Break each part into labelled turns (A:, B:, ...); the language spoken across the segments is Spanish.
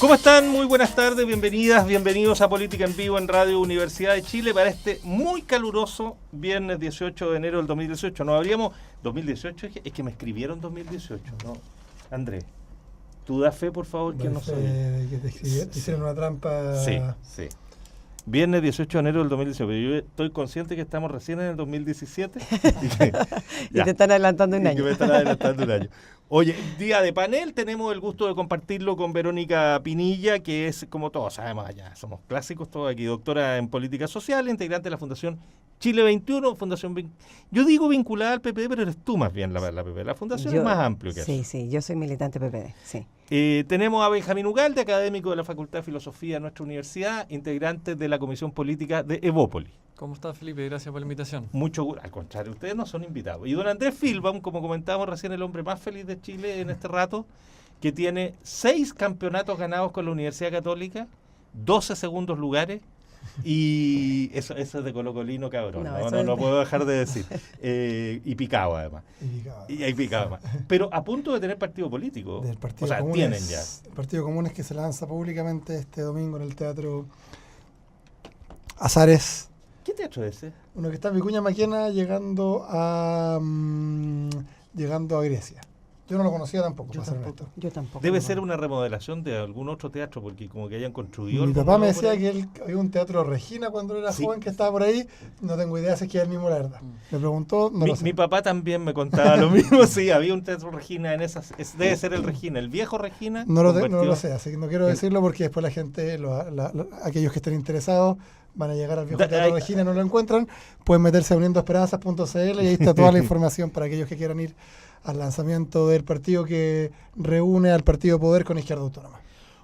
A: ¿Cómo están? Muy buenas tardes, bienvenidas, bienvenidos a Política en Vivo en Radio Universidad de Chile para este muy caluroso viernes 18 de enero del 2018. No habríamos... 2018, es que me escribieron 2018, ¿no? Andrés, ¿tú das fe, por favor, que no soy?
B: Que te hicieron una trampa.
A: Sí, sí. Viernes 18 de enero del 2018, pero yo estoy consciente que estamos recién en el 2017.
C: Y te están adelantando un año.
A: Y que me están adelantando un año. Oye, día de panel, tenemos el gusto de compartirlo con Verónica Pinilla, que es, como todos sabemos, ya somos clásicos todos aquí, doctora en política social, integrante de la Fundación Chile 21, fundación, yo digo vinculada al PPD, pero eres tú más bien la PPD, la fundación es más amplio que eso.
C: Sí, sí, yo soy militante PPD, sí.
A: Tenemos a Benjamín Ugalde, académico de la Facultad de Filosofía de nuestra universidad, integrante de la Comisión Política de Evópolis.
D: ¿Cómo estás, Felipe? Gracias por la invitación.
A: Mucho gusto. Al contrario, ustedes no son invitados. Y don Andrés Filbaum, como comentábamos recién, el hombre más feliz de Chile en este rato, que tiene 6 campeonatos ganados con la Universidad Católica, 12 segundos lugares, y eso es de colocolino, cabrón. No puedo dejar de decir. Y picado, además. Y picado, además. Pero a punto de tener partido político.
B: Del partido
A: o sea,
B: Comunes,
A: tienen ya.
B: El Partido Comunes que se lanza públicamente este domingo en el Teatro Azares.
A: ¿Qué teatro es ese?
B: Uno que está en Vicuña Maquena llegando a Grecia. Yo no lo conocía tampoco.
C: Yo tampoco.
A: Debe ser una remodelación de algún otro teatro, porque como que hayan construido...
B: Mi papá me decía que había un teatro Regina cuando era joven que estaba por ahí. No tengo idea si es que es el mismo, la verdad. Me preguntó, no lo sé.
A: Mi papá también me contaba lo mismo, sí, había un teatro Regina en esas... debe ser el Regina, el viejo Regina.
B: No lo sé, así que no quiero decirlo porque después la gente, aquellos que estén interesados, van a llegar al viejo teatro Regina y no lo encuentran. Pueden meterse a uniendoesperanzas.cl y ahí está toda la información para aquellos que quieran ir al lanzamiento del partido que reúne al Partido Poder con Izquierda Autónoma.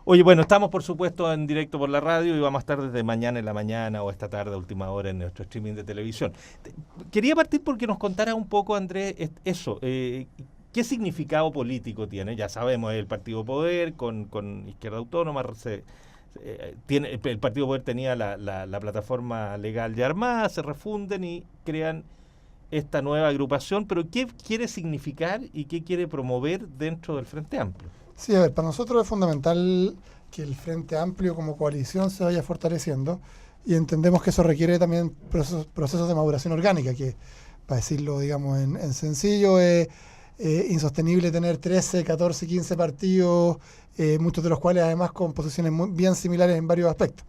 A: Oye, bueno, estamos por supuesto en directo por la radio y vamos a estar desde mañana en la mañana o esta tarde a última hora en nuestro streaming de televisión. Quería partir porque nos contara un poco, Andrés, eso, ¿qué significado político tiene? Ya sabemos, el Partido Poder con Izquierda Autónoma, el Partido Poder tenía la plataforma legal ya armada, se refunden y crean esta nueva agrupación, pero ¿qué quiere significar y qué quiere promover dentro del Frente Amplio?
B: Sí, a ver, para nosotros es fundamental que el Frente Amplio como coalición se vaya fortaleciendo y entendemos que eso requiere también procesos de maduración orgánica, que, para decirlo, digamos, en sencillo, es insostenible tener 13, 14, 15 partidos, muchos de los cuales además con posiciones bien similares en varios aspectos.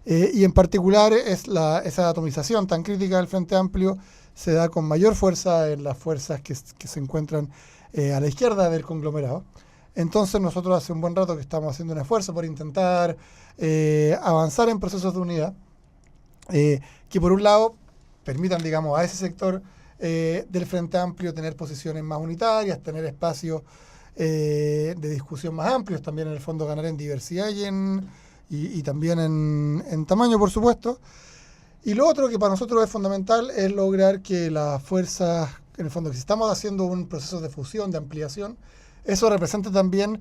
B: Y en particular esa atomización tan crítica del Frente Amplio se da con mayor fuerza en las fuerzas que se encuentran a la izquierda del conglomerado. Entonces nosotros hace un buen rato que estamos haciendo un esfuerzo por intentar avanzar en procesos de unidad que por un lado permitan, digamos, a ese sector del Frente Amplio tener posiciones más unitarias, tener espacios de discusión más amplios, también en el fondo ganar en diversidad y también en tamaño, por supuesto. Y lo otro que para nosotros es fundamental es lograr que las fuerzas, en el fondo, que si estamos haciendo un proceso de fusión, de ampliación, eso representa también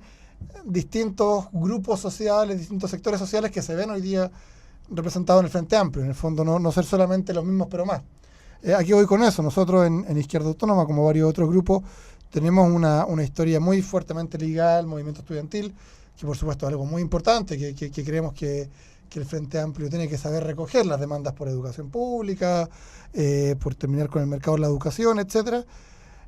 B: distintos grupos sociales, distintos sectores sociales que se ven hoy día representados en el Frente Amplio. En el fondo, no ser solamente los mismos, pero más. Aquí voy con eso. Nosotros en Izquierda Autónoma, como varios otros grupos, tenemos una historia muy fuertemente ligada al movimiento estudiantil, que por supuesto es algo muy importante, que creemos que el Frente Amplio tiene que saber recoger las demandas por educación pública, por terminar con el mercado de la educación, etcétera.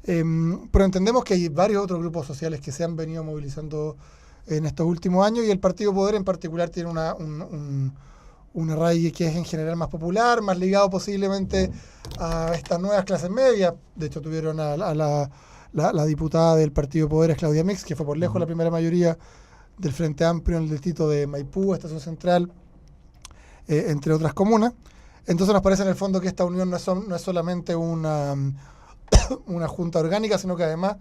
B: Pero entendemos que hay varios otros grupos sociales que se han venido movilizando en estos últimos años y el Partido Poder en particular tiene un arraigo que es en general más popular, más ligado posiblemente a estas nuevas clases medias. De hecho tuvieron a la diputada del Partido Poder, es Claudia Mix, que fue por lejos la primera mayoría del Frente Amplio en el distrito de Maipú, Estación Central, entre otras comunas. Entonces nos parece en el fondo que esta unión no es solamente una junta orgánica, sino que además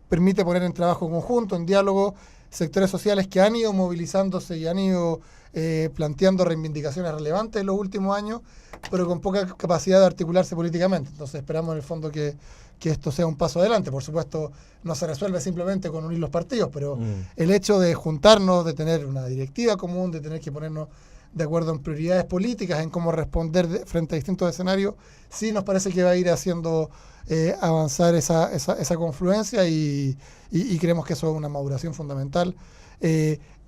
B: permite poner en trabajo conjunto, en diálogo, sectores sociales que han ido movilizándose y han ido planteando reivindicaciones relevantes en los últimos años, pero con poca capacidad de articularse políticamente. Entonces esperamos en el fondo que esto sea un paso adelante. Por supuesto, no se resuelve simplemente con unir los partidos, pero el hecho de juntarnos, de tener una directiva común, de tener que ponernos de acuerdo en prioridades políticas, en cómo responder frente a distintos escenarios, sí nos parece que va a ir haciendo avanzar esa confluencia y creemos que eso es una maduración fundamental.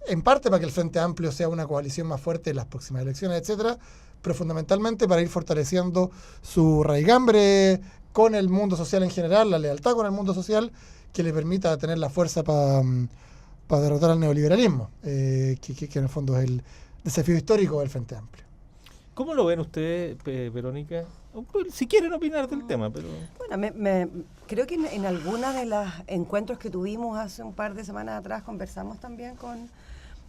B: en parte para que el Frente Amplio sea una coalición más fuerte en las próximas elecciones, etcétera, pero fundamentalmente para ir fortaleciendo su raigambre con el mundo social en general, la lealtad con el mundo social, que le permita tener la fuerza para derrotar al neoliberalismo, que en el fondo es el desafío histórico del Frente Amplio.
A: ¿Cómo lo ven ustedes, Verónica? Si quieren opinar del tema, pero...
C: Bueno, creo que en alguna de los encuentros que tuvimos hace un par de semanas atrás conversamos también con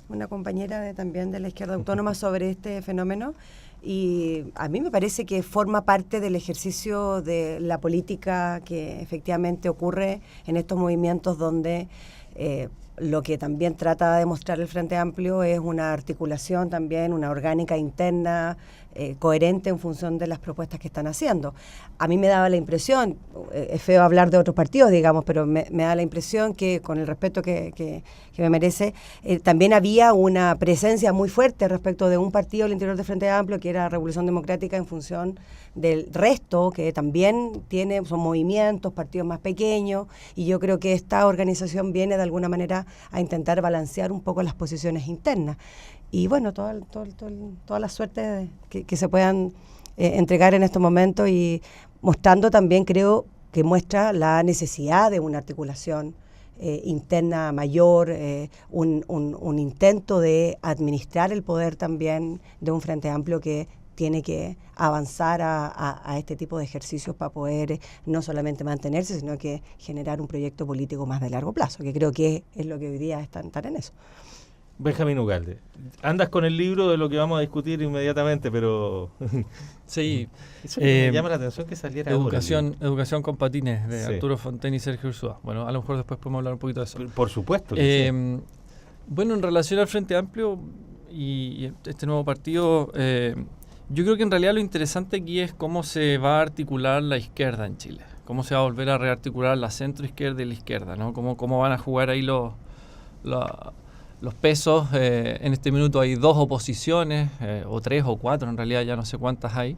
C: una compañera también de la izquierda autónoma sobre este fenómeno, y a mí me parece que forma parte del ejercicio de la política que efectivamente ocurre en estos movimientos donde lo que también trata de mostrar el Frente Amplio es una articulación también, una orgánica interna coherente en función de las propuestas que están haciendo. A mí me daba la impresión, es feo hablar de otros partidos, digamos, pero me da la impresión que, con el respeto que me merece, también había una presencia muy fuerte respecto de un partido al interior del Frente Amplio, que era Revolución Democrática, en función del resto, que también son movimientos, partidos más pequeños, y yo creo que esta organización viene de alguna manera a intentar balancear un poco las posiciones internas. Y bueno, toda la suerte que se puedan entregar en estos momentos, y mostrando también, creo que muestra la necesidad de una articulación interna mayor, un intento de administrar el poder también de un Frente Amplio que tiene que avanzar a este tipo de ejercicios para poder no solamente mantenerse, sino que generar un proyecto político más de largo plazo, que creo que es lo que hoy día están en eso.
A: Benjamín Ugalde, andas con el libro de lo que vamos a discutir inmediatamente, pero...
D: Sí.
A: Eso me llama la atención que saliera
D: Educación con patines, de
A: Sí.
D: Arturo Fontaine y Sergio Ursúa. Bueno, a lo mejor después podemos hablar un poquito de eso.
A: Por supuesto que sí.
D: Bueno, en relación al Frente Amplio y este nuevo partido, yo creo que en realidad lo interesante aquí es cómo se va a articular la izquierda en Chile, cómo se va a volver a rearticular la centroizquierda y la izquierda, ¿no? Cómo van a jugar ahí los pesos. En este minuto hay 2 oposiciones, o 3 o 4, en realidad ya no sé cuántas hay.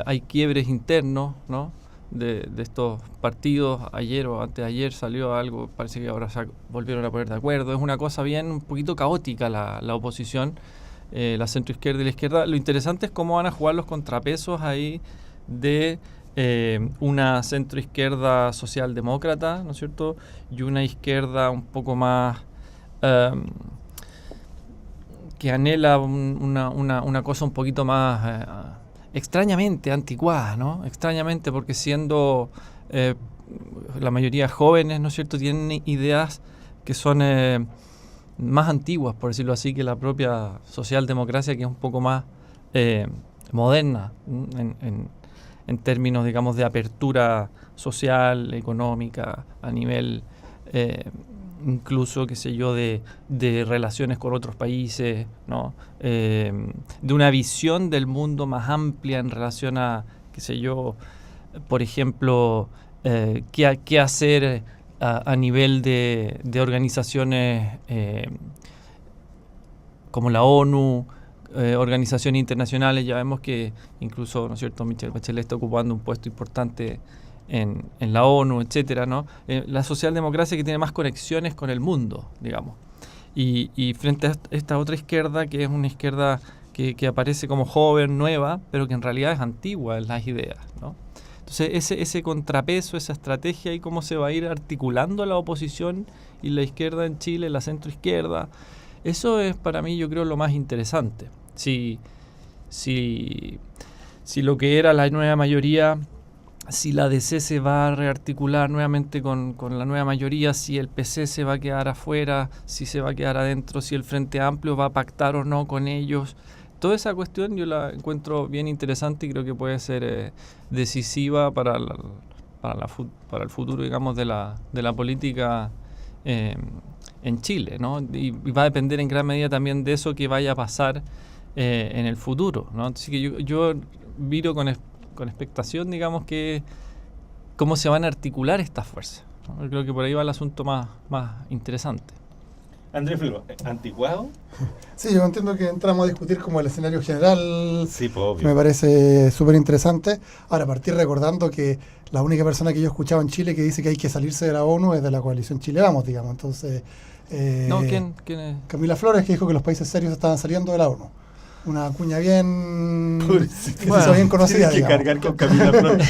D: Hay quiebres internos, ¿no?, de estos partidos. Ayer o antes de ayer salió algo, parece que ahora se volvieron a poner de acuerdo. Es una cosa bien un poquito caótica la oposición, la centroizquierda y la izquierda. Lo interesante es cómo van a jugar los contrapesos ahí de una centroizquierda socialdemócrata, ¿no es cierto?, y una izquierda un poco más que anhela una cosa un poquito más extrañamente anticuada, ¿no? Extrañamente, porque siendo la mayoría jóvenes, ¿no es cierto?, tienen ideas que son más antiguas, por decirlo así, que la propia socialdemocracia, que es un poco más moderna en términos, digamos, de apertura social, económica, a nivel incluso, qué sé yo, de relaciones con otros países, ¿no? De una visión del mundo más amplia en relación a, qué sé yo, por ejemplo, qué hacer a nivel de organizaciones como la ONU, organizaciones internacionales. Ya vemos que incluso, ¿no es cierto?, Michelle Bachelet está ocupando un puesto importante en la ONU, etcétera, ¿no? La socialdemocracia que tiene más conexiones con el mundo, digamos. Y frente a esta otra izquierda, que es una izquierda que aparece como joven, nueva, pero que en realidad es antigua en las ideas, ¿no? Entonces ese contrapeso, esa estrategia, y cómo se va a ir articulando la oposición y la izquierda en Chile, la centroizquierda, eso es para mí, yo creo, lo más interesante. Si lo que era la nueva mayoría, si la DC se va a rearticular nuevamente con la nueva mayoría, si el PC se va a quedar afuera, si se va a quedar adentro, si el Frente Amplio va a pactar o no con ellos. Toda esa cuestión yo la encuentro bien interesante y creo que puede ser decisiva para el futuro, digamos, de la política en Chile, ¿no? Y va a depender en gran medida también de eso que vaya a pasar en el futuro, ¿no? Así que yo miro con expectación, digamos, que cómo se van a articular estas fuerzas, ¿no? Yo creo que por ahí va el asunto más interesante.
A: Andrés Figueroa, ¿anticuado?
B: Sí, yo entiendo que entramos a discutir como el escenario general,
A: Sí, pues
B: que me
A: obvio.
B: parece súper interesante. Ahora, partir recordando que la única persona que yo he escuchado en Chile que dice que hay que salirse de la ONU es de la coalición Chile Vamos, digamos. Entonces,
D: No, ¿quién es?
B: Camila Flores, que dijo que los países serios estaban saliendo de la ONU. Una cuña bien,
A: Pobrecito.
B: que se hizo bien conocida,
A: Tienes que
B: digamos.
A: cargar con Camila Flores.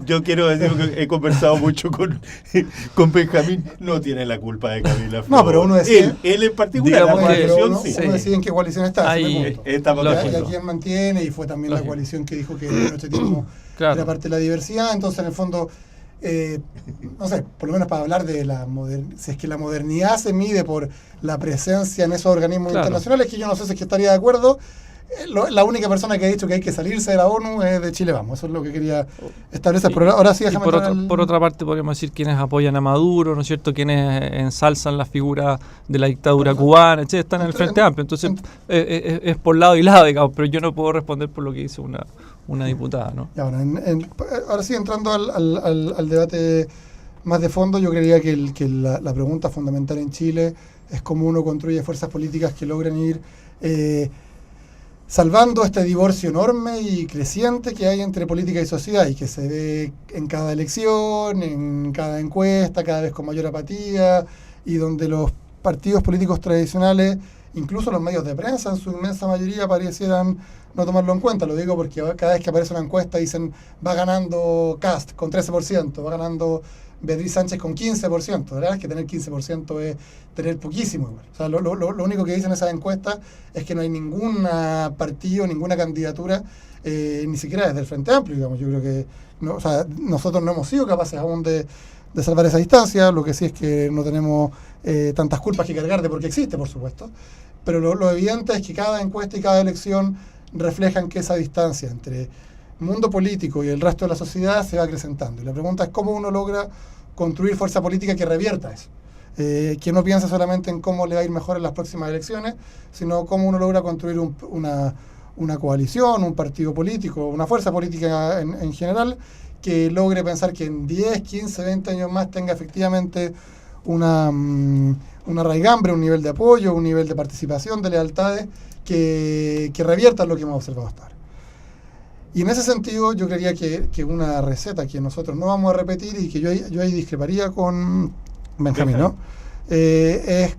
A: Yo quiero decir que he conversado mucho con Benjamín. No tiene la culpa de Camila Flores.
B: No, pero uno decide-
A: Él en particular,
D: Digamos
A: la
D: que-
B: Pero
A: coalición
B: uno,
A: sí.
B: uno decide en qué coalición está. ese es
D: Ahí-
B: el punto.
A: Estamos de
B: Y
D: Lógico.
B: a
A: acuerdo.
B: quién mantiene, y fue también
D: Lógico.
B: la coalición que dijo que el neochetismo
D: Claro.
B: era parte de la diversidad. Entonces, en el fondo, no sé, por lo menos para hablar de si es que la modernidad se mide por la presencia en esos organismos
D: Claro.
B: internacionales, que yo no sé si es que estaría de acuerdo. La única persona que ha dicho que hay que salirse de la ONU es de Chile Vamos. Eso es lo que quería establecer. Pero ahora sí,
D: Y
B: déjame
D: por
B: entrar
D: otra,
B: al-
D: por otra parte podríamos decir quienes apoyan a Maduro, ¿no es cierto? Quienes ensalzan la figura de la dictadura cubana, etcétera, están en el Frente Amplio. Entonces es por lado y lado, digamos, pero yo no puedo responder por lo que dice una diputada, ¿no?
B: Ya, bueno, ahora sí, entrando al debate más de fondo, yo creería que la pregunta fundamental en Chile es cómo uno construye fuerzas políticas que logren ir salvando este divorcio enorme y creciente que hay entre política y sociedad, y que se ve en cada elección, en cada encuesta, cada vez con mayor apatía, y donde los partidos políticos tradicionales, incluso los medios de prensa en su inmensa mayoría, parecieran no tomarlo en cuenta. Lo digo porque cada vez que aparece una encuesta dicen va ganando Kast con 13%, va ganando Beatriz Sánchez con 15%. La verdad es que tener 15% es tener poquísimo igual. O sea, lo único que dicen esas encuestas es que no hay ningún partido, ninguna candidatura, ni siquiera desde el Frente Amplio, digamos. Yo creo que o sea, nosotros no hemos sido capaces aún de salvar esa distancia. Lo que sí es que no tenemos tantas culpas que cargar de porque existe, por supuesto. Pero lo evidente es que cada encuesta y cada elección reflejan que esa distancia entre mundo político y el resto de la sociedad se va acrecentando. Y la pregunta es cómo uno logra construir fuerza política que revierta eso. Que no piensa solamente en cómo le va a ir mejor en las próximas elecciones, sino cómo uno logra construir una coalición, un partido político, una fuerza política en general, que logre pensar que en 10, 15, 20 años más tenga efectivamente una raigambre, un nivel de apoyo, un nivel de participación, de lealtades, que reviertan lo que hemos observado hasta ahora. Y en ese sentido yo creería que una receta que nosotros no vamos a repetir, y que yo ahí discreparía con Benjamín, ¿no? Es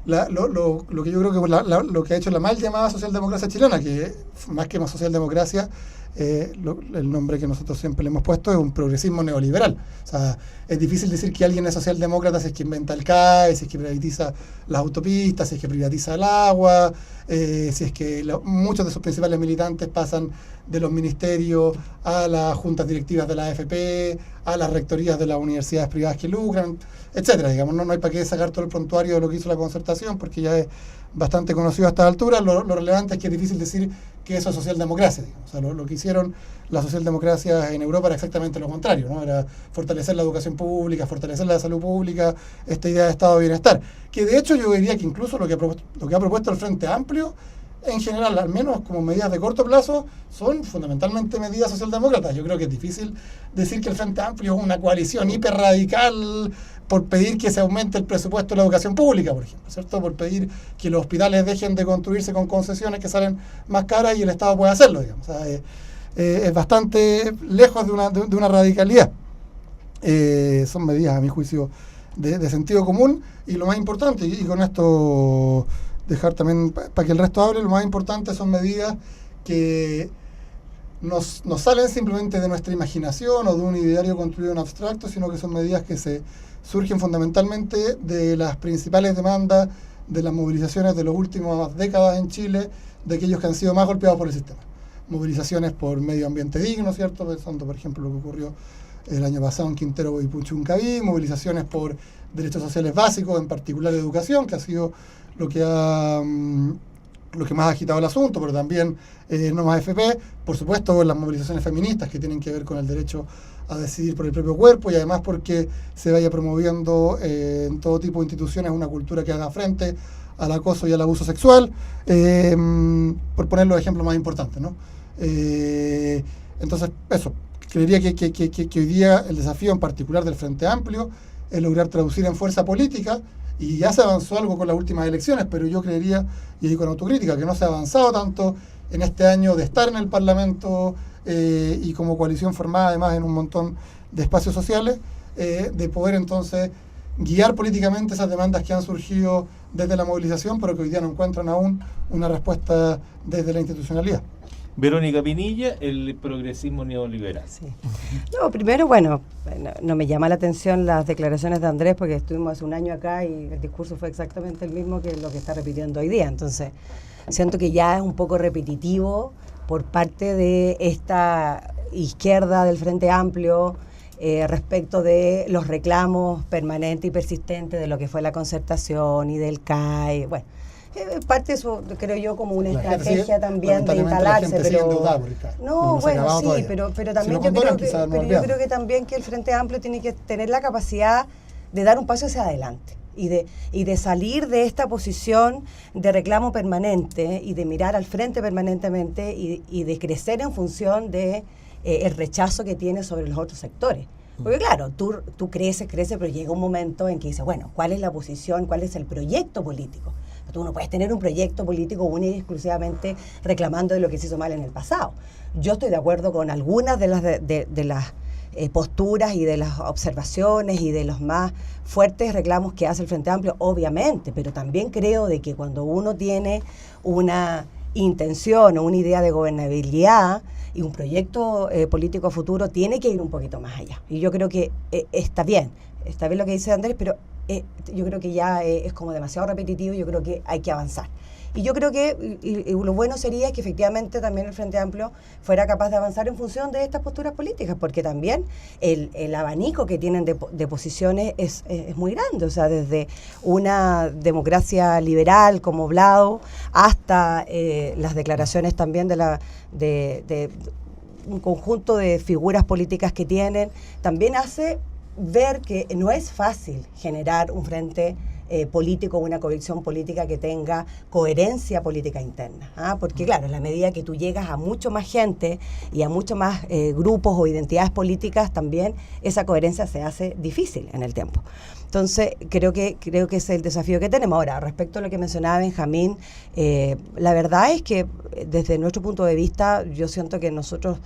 B: lo que yo creo que lo que ha hecho la mal llamada socialdemocracia chilena, que más que más socialdemocracia, el nombre que nosotros siempre le hemos puesto es un progresismo neoliberal. O sea, es difícil decir que alguien es socialdemócrata si es que inventa el CAE, si es que privatiza las autopistas, si es que privatiza el agua, si es que muchos de sus principales militantes pasan de los ministerios a las juntas directivas de la AFP, a las rectorías de las universidades privadas que lucran, etcétera. Digamos, no hay para qué sacar todo el prontuario de lo que hizo la concertación, porque ya es bastante conocido a estas alturas. Lo relevante es que es difícil decir que eso es socialdemocracia, digamos. O sea, lo que hicieron las socialdemocracias en Europa era exactamente lo contrario, ¿no? Era fortalecer la educación pública, fortalecer la salud pública, esta idea de estado de bienestar, que de hecho yo diría que incluso lo que ha propuesto el Frente Amplio, en general, al menos como medidas de corto plazo, son fundamentalmente medidas socialdemócratas. Yo creo que es difícil decir que el Frente Amplio es una coalición hiperradical por pedir que se aumente el presupuesto de la educación pública, por ejemplo, ¿cierto? Por pedir que los hospitales dejen de construirse con concesiones que salen más caras y el Estado puede hacerlo, digamos. O sea, es bastante lejos de una radicalidad. Son medidas, a mi juicio, de sentido común, y lo más importante, y con esto dejar también para que el resto hable, lo más importante son medidas que nos salen simplemente de nuestra imaginación o de un ideario construido en abstracto, sino que son medidas que surgen fundamentalmente de las principales demandas de las movilizaciones de las últimas décadas en Chile, de aquellos que han sido más golpeados por el sistema. Movilizaciones por medio ambiente digno, ¿cierto? Pensando, por ejemplo, lo que ocurrió el año pasado en Quintero y Puchuncaví, movilizaciones por derechos sociales básicos, en particular educación, que ha sido lo que más ha agitado el asunto, pero también no más FP, por supuesto las movilizaciones feministas que tienen que ver con el derecho a decidir por el propio cuerpo, y además porque se vaya promoviendo en todo tipo de instituciones una cultura que haga frente al acoso y al abuso sexual, por poner los ejemplos más importantes, ¿no? Entonces, eso, creería que hoy día el desafío en particular del Frente Amplio es lograr traducir en fuerza política y ya se avanzó algo con las últimas elecciones, pero yo creería, y ahí con autocrítica, que no se ha avanzado tanto en este año de estar en el Parlamento y como coalición formada además en un montón de espacios sociales, de poder entonces guiar políticamente esas demandas que han surgido desde la movilización, pero que hoy día no encuentran aún una respuesta desde la institucionalidad.
A: Verónica Pinilla, el progresismo neoliberal.
C: Sí. No, primero, bueno, no me llama la atención las declaraciones de Andrés porque estuvimos hace un año acá y el discurso fue exactamente el mismo que lo que está repitiendo hoy día. Entonces, siento que ya es un poco repetitivo por parte de esta izquierda del Frente Amplio respecto de los reclamos permanentes y persistentes de lo que fue la concertación y del CAE. Bueno, parte de eso, creo yo, como una estrategia también de instalarse, pero no, bueno, sí, pero también yo creo que también que el Frente Amplio tiene que tener la capacidad de dar un paso hacia adelante y de salir de esta posición de reclamo permanente y de mirar al frente permanentemente y de crecer en función de el rechazo que tiene sobre los otros sectores. Porque claro, tú creces, pero llega un momento en que dices, bueno, ¿cuál es la posición, cuál es el proyecto político? Tú no puedes tener un proyecto político único y exclusivamente reclamando de lo que se hizo mal en el pasado. Yo estoy de acuerdo con algunas de las posturas y de las observaciones y de los más fuertes reclamos que hace el Frente Amplio, obviamente, pero también creo de que cuando uno tiene una intención o una idea de gobernabilidad y un proyecto político futuro, tiene que ir un poquito más allá. Y yo creo que está bien lo que dice Andrés, pero yo creo que ya es como demasiado repetitivo, yo creo que hay que avanzar. Y yo creo que y lo bueno sería que efectivamente también el Frente Amplio fuera capaz de avanzar en función de estas posturas políticas, porque también el abanico que tienen de posiciones es muy grande, o sea, desde una democracia liberal como Blado hasta las declaraciones también de un conjunto de figuras políticas que tienen, también hace ver que no es fácil generar un frente político, una coalición política que tenga coherencia política interna, porque claro, en la medida que tú llegas a mucho más gente y a mucho más grupos o identidades políticas, también esa coherencia se hace difícil en el tiempo. Entonces, creo que es el desafío que tenemos. Ahora, respecto a lo que mencionaba Benjamín, la verdad es que desde nuestro punto de vista, yo siento que nosotros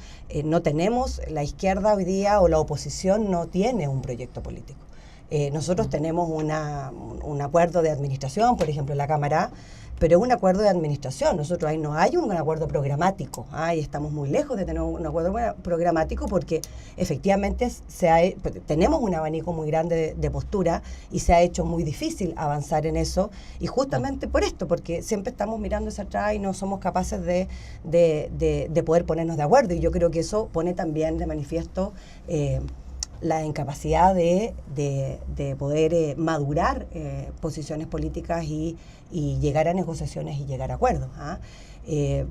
C: no tenemos, la izquierda hoy día o la oposición no tiene un proyecto político. Nosotros tenemos un acuerdo de administración, por ejemplo, en la Cámara, pero es un acuerdo de administración. Nosotros ahí no hay un acuerdo programático, y estamos muy lejos de tener un acuerdo programático porque efectivamente tenemos un abanico muy grande de postura y se ha hecho muy difícil avanzar en eso, y justamente por esto, porque siempre estamos mirando hacia atrás y no somos capaces de poder ponernos de acuerdo, y yo creo que eso pone también de manifiesto la incapacidad de poder madurar posiciones políticas y llegar a negociaciones y llegar a acuerdos.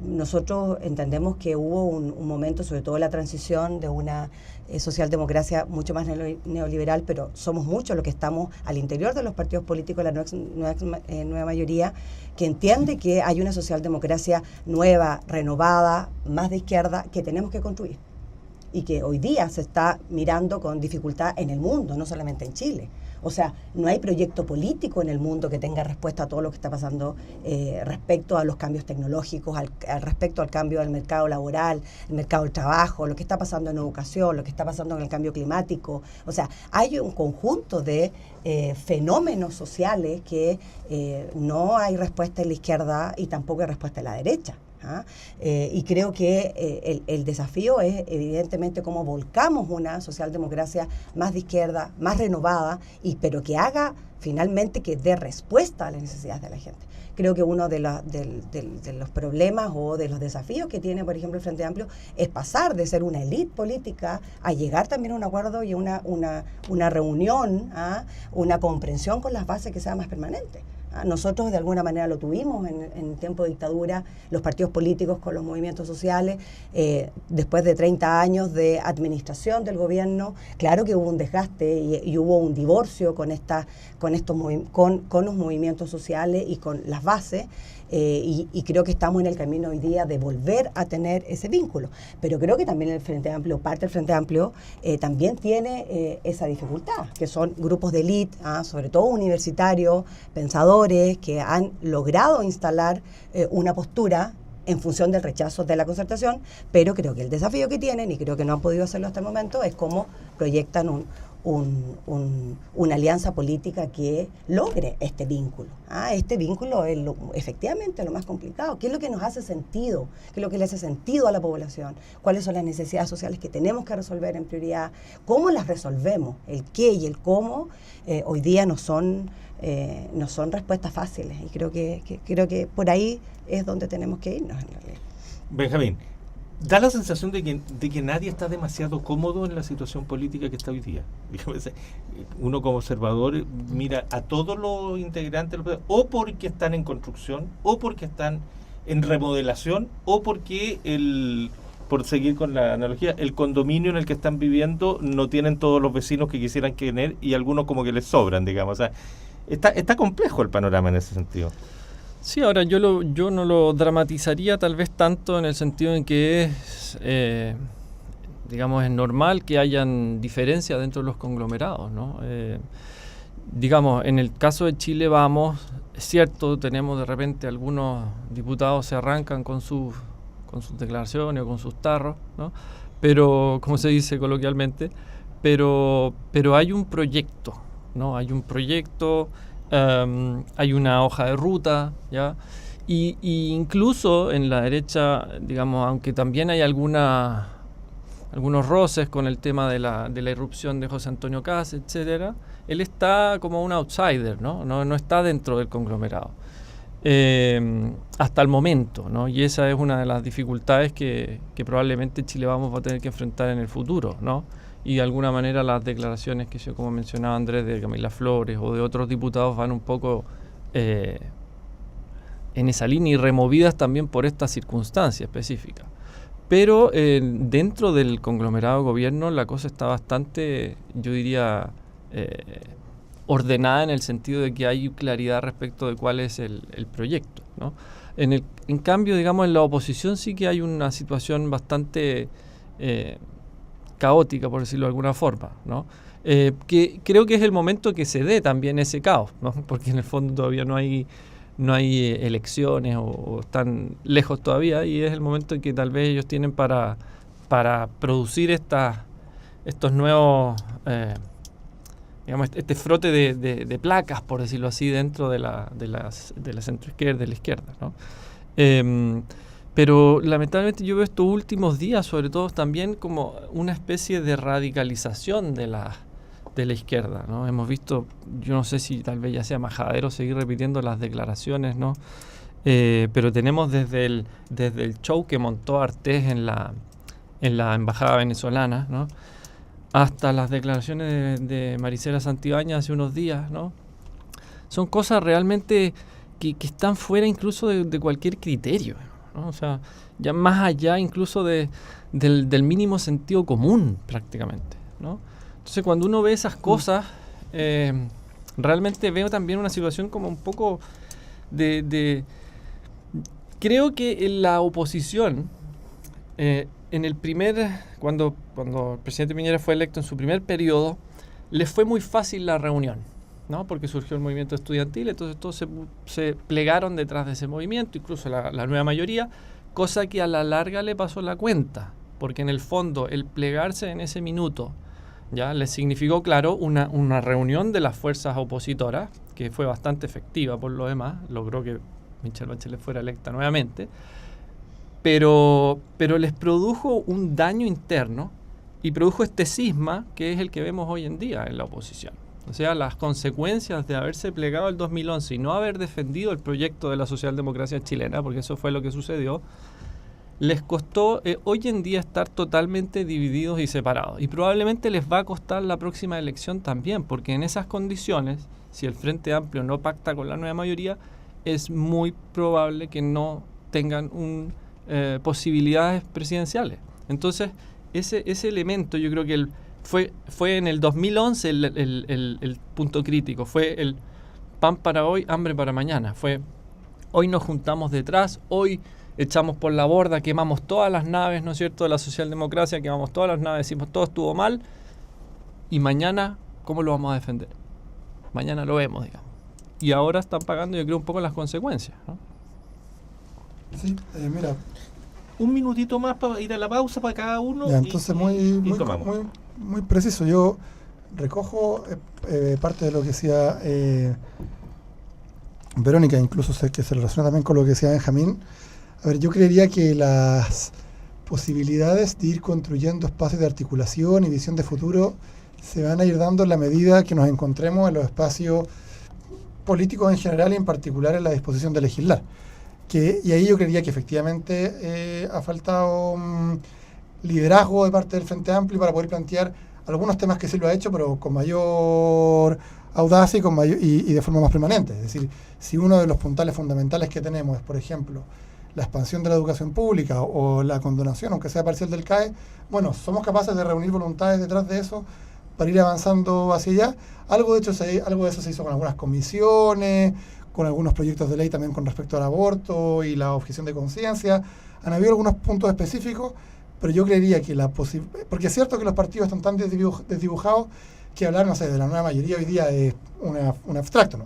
C: Nosotros entendemos que hubo un momento, sobre todo la transición de una socialdemocracia mucho más neoliberal, pero somos muchos los que estamos al interior de los partidos políticos, la nueva mayoría, que entiende que hay una socialdemocracia nueva, renovada, más de izquierda, que tenemos que construir, y que hoy día se está mirando con dificultad en el mundo, no solamente en Chile. O sea, no hay proyecto político en el mundo que tenga respuesta a todo lo que está pasando respecto a los cambios tecnológicos, respecto al cambio del mercado laboral, el mercado del trabajo, lo que está pasando en educación, lo que está pasando en el cambio climático. O sea, hay un conjunto de fenómenos sociales que no hay respuesta en la izquierda y tampoco hay respuesta en la derecha. Y creo que el desafío es evidentemente cómo volcamos una socialdemocracia más de izquierda, más renovada, pero que haga finalmente que dé respuesta a las necesidades de la gente. Creo que uno de los problemas o de los desafíos que tiene, por ejemplo, el Frente Amplio es pasar de ser una élite política a llegar también a un acuerdo y una reunión, una comprensión con las bases que sea más permanente. Nosotros de alguna manera lo tuvimos en tiempo de dictadura, los partidos políticos con los movimientos sociales, después de 30 años de administración del gobierno, claro que hubo un desgaste y hubo un divorcio con los movimientos sociales y con las bases, y creo que estamos en el camino hoy día de volver a tener ese vínculo. Pero creo que también el Frente Amplio, parte del Frente Amplio, también tiene esa dificultad, que son grupos de élite, sobre todo universitarios, pensadores, que han logrado instalar una postura en función del rechazo de la concertación, pero creo que el desafío que tienen, y creo que no han podido hacerlo hasta el momento, es cómo proyectan una alianza política que logre este vínculo. Este vínculo es efectivamente lo más complicado. ¿Qué es lo que nos hace sentido? ¿Qué es lo que le hace sentido a la población? ¿Cuáles son las necesidades sociales que tenemos que resolver en prioridad? ¿Cómo las resolvemos? El qué y el cómo hoy día no son respuestas fáciles, y creo que por ahí es donde tenemos que irnos en realidad.
A: Benjamín, da la sensación de que nadie está demasiado cómodo en la situación política que está hoy día. Uno como observador mira a todos los integrantes, o porque están en construcción, o porque están en remodelación, o porque por seguir con la analogía, el condominio en el que están viviendo no tienen todos los vecinos que quisieran tener, y algunos como que les sobran, digamos. O sea, está complejo el panorama en ese sentido.
D: Sí, ahora yo no lo dramatizaría tal vez tanto en el sentido en que digamos, es normal que hayan diferencias dentro de los conglomerados, ¿no? Digamos, en el caso de Chile Vamos, es cierto, tenemos de repente algunos diputados se arrancan con sus declaraciones o con sus tarros, ¿no? Pero, como se dice coloquialmente, pero hay un proyecto, ¿no? Hay un proyecto, hay una hoja de ruta, ¿ya? Y incluso en la derecha, digamos, aunque también hay algunos roces con el tema de la irrupción de José Antonio Kast, etcétera, él está como un outsider, ¿no? No está dentro del conglomerado. Hasta el momento, ¿no? Y esa es una de las dificultades que probablemente Chile Vamos va a tener que enfrentar en el futuro, ¿no? Y de alguna manera las declaraciones que yo, como mencionaba Andrés, de Camila Flores o de otros diputados van un poco en esa línea, y removidas también por esta circunstancia específica. Pero dentro del conglomerado de gobierno la cosa está bastante, yo diría, ordenada, en el sentido de que hay claridad respecto de cuál es el proyecto, ¿no? En cambio, digamos, en la oposición sí que hay una situación bastante caótica, por decirlo de alguna forma, ¿no? Que creo que es el momento que se dé también ese caos, ¿no? Porque en el fondo todavía no hay elecciones o están lejos todavía, y es el momento en que tal vez ellos tienen para producir estos nuevos, digamos, este frote de placas, por decirlo así, dentro de la centroizquierda, de la izquierda, ¿no? Pero lamentablemente yo veo estos últimos días, sobre todo, también como una especie de radicalización de la izquierda, ¿no? Hemos visto, yo no sé si tal vez ya sea majadero seguir repitiendo las declaraciones, ¿no? Pero tenemos desde el show que montó Artés en la embajada venezolana, ¿no? Hasta las declaraciones de Maricela Santibáñez hace unos días, ¿no? Son cosas realmente que están fuera incluso de cualquier criterio, ¿no? O sea, ya más allá incluso del mínimo sentido común prácticamente, ¿no? Entonces, cuando uno ve esas cosas, realmente veo también una situación como un poco creo que en la oposición, cuando el presidente Piñera fue electo en su primer periodo, le fue muy fácil la reunión, ¿no? Porque surgió el movimiento estudiantil, entonces todos se plegaron detrás de ese movimiento, incluso la nueva mayoría, cosa que a la larga le pasó la cuenta, porque en el fondo el plegarse en ese minuto ya les significó, claro, una reunión de las fuerzas opositoras, que fue bastante efectiva por lo demás, logró que Michelle Bachelet fuera electa nuevamente, pero les produjo un daño interno y produjo este cisma que es el que vemos hoy en día en la oposición. O sea, las consecuencias de haberse plegado el 2011 y no haber defendido el proyecto de la socialdemocracia chilena, porque eso fue lo que sucedió, les costó hoy en día estar totalmente divididos y separados. Y probablemente les va a costar la próxima elección también, porque en esas condiciones, si el Frente Amplio no pacta con la nueva mayoría, es muy probable que no tengan posibilidades presidenciales. Entonces, ese elemento yo creo que fue en el 2011 el punto crítico, fue el pan para hoy, hambre para mañana. Hoy nos juntamos detrás, hoy echamos por la borda, quemamos todas las naves, ¿no es cierto?, de la socialdemocracia, quemamos todas las naves, decimos todo estuvo mal, y mañana, ¿cómo lo vamos a defender? Mañana lo vemos, digamos. Y ahora están pagando, yo creo, un poco las consecuencias, ¿no?
B: Sí, mira.
A: Un minutito más para ir a la pausa para cada uno.
B: Ya, entonces, muy preciso. Yo recojo parte de lo que decía Verónica, incluso sé que se relaciona también con lo que decía Benjamín. A ver, yo creería que las posibilidades de ir construyendo espacios de articulación y visión de futuro se van a ir dando en la medida que nos encontremos en los espacios políticos en general y en particular en la disposición de legislar. Y ahí yo creería que efectivamente ha faltado liderazgo de parte del Frente Amplio para poder plantear algunos temas que sí lo ha hecho, pero con mayor audacia y de forma más permanente. Es decir, si uno de los puntales fundamentales que tenemos es, por ejemplo, la expansión de la educación pública o la condonación, aunque sea parcial del CAE, bueno, somos capaces de reunir voluntades detrás de eso para ir avanzando hacia allá. Algo de eso se hizo con algunas comisiones, con algunos proyectos de ley también con respecto al aborto y la objeción de conciencia. Han habido algunos puntos específicos, pero yo creería que porque es cierto que los partidos están tan desdibujados que hablar, no sé, de la nueva mayoría hoy día es un abstracto, ¿no?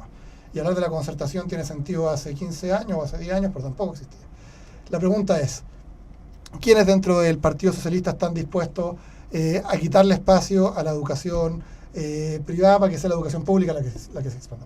B: Y hablar de la concertación tiene sentido hace 15 años o hace 10 años, pero tampoco existía. La pregunta es, ¿quiénes dentro del Partido Socialista están dispuestos a quitarle espacio a la educación privada para que sea la educación pública la que se expanda?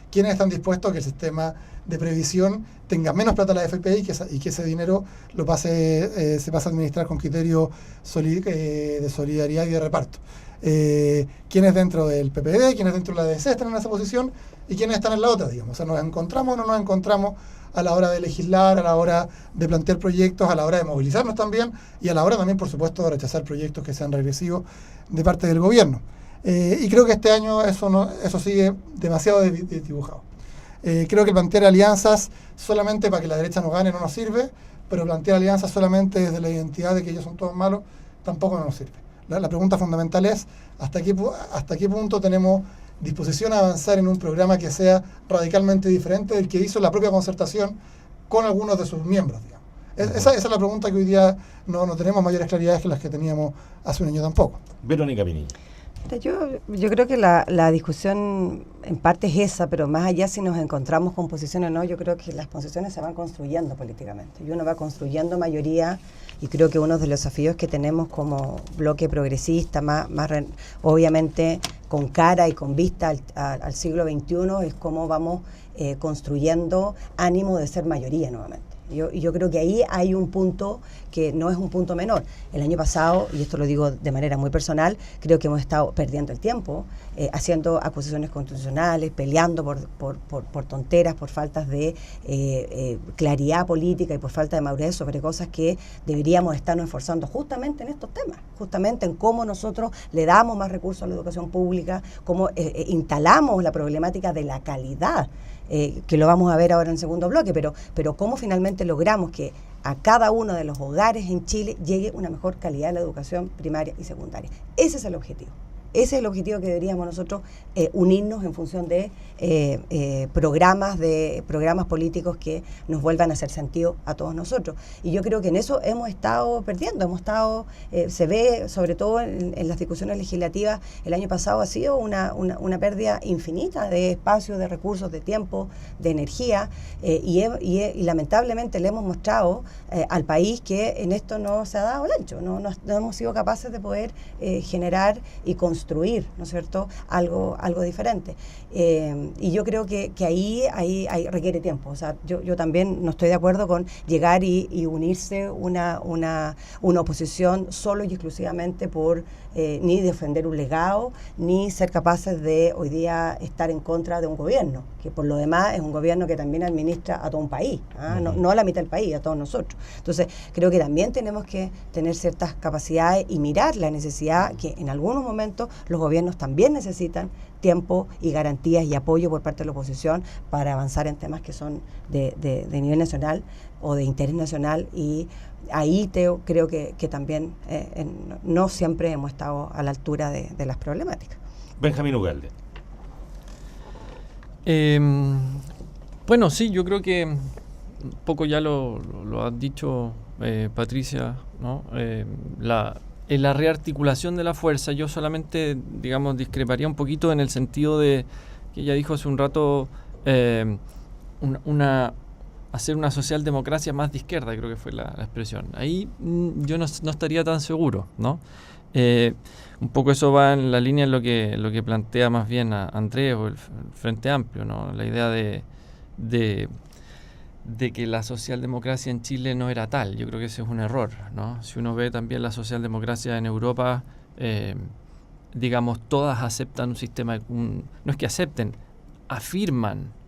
B: ¿Quiénes están dispuestos a que el sistema de previsión tenga menos plata a la AFP y que ese dinero se pase a administrar con criterio de solidaridad y de reparto? ¿Quiénes dentro del PPD, quiénes dentro de la DC están en esa posición y quiénes están en la otra, digamos? O sea, ¿nos encontramos o no nos encontramos a la hora de legislar, a la hora de plantear proyectos, a la hora de movilizarnos también y a la hora también, por supuesto, de rechazar proyectos que sean regresivos de parte del gobierno? Y creo que este año eso sigue demasiado desdibujado. Creo que plantear alianzas solamente para que la derecha no gane no nos sirve, pero plantear alianzas solamente desde la identidad de que ellos son todos malos tampoco nos sirve. La pregunta fundamental es ¿hasta qué punto tenemos disposición a avanzar en un programa que sea radicalmente diferente del que hizo la propia concertación con algunos de sus miembros, digamos? Esa es la pregunta que hoy día no tenemos mayores claridades que las que teníamos hace un año tampoco.
A: Verónica Pinilla.
C: Yo creo que la discusión en parte es esa, pero más allá si nos encontramos con posiciones o no, yo creo que las posiciones se van construyendo políticamente y uno va construyendo mayoría, y creo que uno de los desafíos que tenemos como bloque progresista, obviamente con cara y con vista al siglo XXI, es cómo vamos construyendo ánimo de ser mayoría nuevamente. Yo creo que ahí hay un punto que no es un punto menor. El año pasado, y esto lo digo de manera muy personal, creo que hemos estado perdiendo el tiempo, haciendo acusaciones constitucionales, peleando por tonteras, por faltas de claridad política y por falta de madurez sobre cosas que deberíamos estarnos esforzando justamente en estos temas, justamente en cómo nosotros le damos más recursos a la educación pública, cómo instalamos la problemática de la calidad, que lo vamos a ver ahora en el segundo bloque, pero cómo finalmente logramos que a cada uno de los hogares en Chile llegue una mejor calidad de la educación primaria y secundaria. Ese es el objetivo. Ese es el objetivo que deberíamos nosotros unirnos en función de programas políticos que nos vuelvan a hacer sentido a todos nosotros. Y yo creo que en eso hemos estado perdiendo, se ve sobre todo en las discusiones legislativas, el año pasado ha sido una pérdida infinita de espacio, de recursos, de tiempo, de energía, y lamentablemente le hemos mostrado al país que en esto no se ha dado el ancho, no hemos sido capaces de poder generar y construir construir, ¿no es cierto?, algo diferente. Y yo creo que ahí requiere tiempo. O sea, yo también no estoy de acuerdo con llegar y unirse una oposición solo y exclusivamente por ni defender un legado, ni ser capaces de hoy día estar en contra de un gobierno, que por lo demás es un gobierno que también administra a todo un país, no a la mitad del país, a todos nosotros. Entonces, creo que también tenemos que tener ciertas capacidades y mirar la necesidad que en algunos momentos los gobiernos también necesitan tiempo y garantías y apoyo por parte de la oposición para avanzar en temas que son de nivel nacional o de interés nacional, y ahí creo que también no siempre hemos estado a la altura de las problemáticas.
A: Benjamín Ugalde.
D: Bueno, sí, yo creo que un poco ya lo has dicho, Patricia, ¿no? En la rearticulación de la fuerza, yo solamente, digamos, discreparía un poquito en el sentido de que ella dijo hace un rato hacer una socialdemocracia más de izquierda, creo que fue la expresión. Ahí yo no estaría tan seguro, ¿no? Un poco eso va en la línea de lo que plantea más bien a Andrés o el Frente Amplio, ¿no? La idea de que la socialdemocracia en Chile no era tal. Yo creo que ese es un error, ¿no? Si uno ve también la socialdemocracia en Europa, digamos, todas aceptan un sistema, no es que acepten, afirman